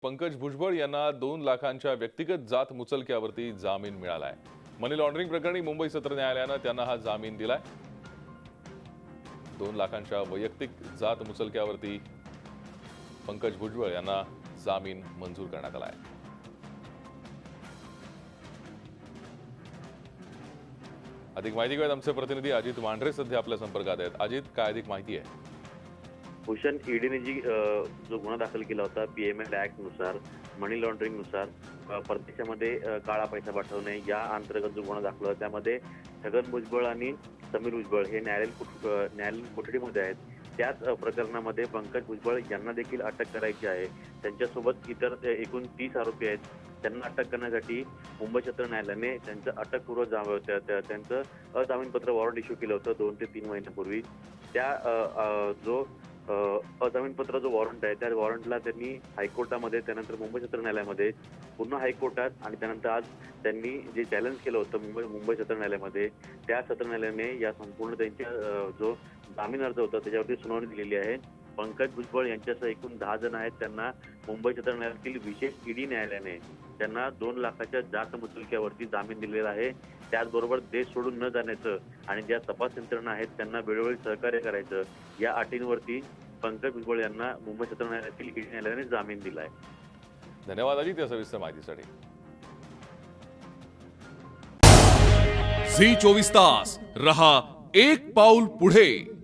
पंकज भुजबळ यांना 2 लाखांच्या व्यक्तिगत जात मुचलक्यावरती जामीन मिळालाय। मनी लॉन्ड्रिंग प्रकरणी मुंबई सत्र न्यायालयाने त्यांना हा जामीन दिलाय। 2 लाखांच्या वैयक्तिक जात मुचलक्यावरती पंकज भुजबळ यांना जामीन मंजूर करण्यात आलाय। अधिक माहिती घेऊयात आमचे प्रतिनिधी अजित वांढरे सध्या आपल्या संपर्कात आहेत। अजित, काय अधिक माहिती आहे? भूषण ईडीने जो गुन्हा दाखल केला होता पीएमएल ऍक्ट नुसार, मनी लॉन्ड्रिंग नुसार परदेशामध्ये काळा पैसा पाठवणे या अंतर्गत जो गुन्हा दाखल होता त्यामध्ये छगन भुजबळ आणि समीर भुजबळ हे न्यायालयीन कोठडीमध्ये आहेत। त्याच प्रकरणामध्ये पंकज भुजबळ यांना देखील अटक करायची आहे। त्यांच्यासोबत इतर एकूण 30 आरोपी आहेत। त्यांना अटक करण्यासाठी मुंबई सत्र न्यायालयाने त्यांचं अटकपूर्व त्यांचं अजामीनपत्र वॉरंट इश्यू केलं होतं 2 ते 3 महिन्यापूर्वी। त्या जो अजामीनपत्र जो वॉरंट आहे त्या वॉरंटला त्यांनी हायकोर्टामध्ये, त्यानंतर मुंबई सत्र न्यायालयामध्ये, पुन्हा हायकोर्टात आणि त्यानंतर आज त्यांनी जे चॅलेंज केलं होतं मुंबई सत्र न्यायालयामध्ये, त्या सत्र न्यायालयाने या संपूर्ण त्यांच्या जो जामीन अर्ज होता त्याच्यावरती सुनावणी दिलेली आहे। पंकज भुजबळ यांच्यासह एकूण 10 जण आहेत। त्यांना मुंबई सत्र न्यायालयातील विशेष ईडी न्यायालयाने त्यांना 2 लाखाच्या जात मुचलक्यावरती जामीन दिलेला आहे। त्याचबरोबर देश सोडून न जाण्याचं आणि ज्या तपास यंत्रणा आहेत त्यांना वेळोवेळी सहकार्य करायचं या अटींवरती पंकज भुजबळ यांना मुंबई सत्र न्यायालयातील ईडी न्यायालयाने जामीन दिलाय। धन्यवाद अजित या सविस्तर माहितीसाठी। झी 24 तास रहा एक पाऊल पुढे।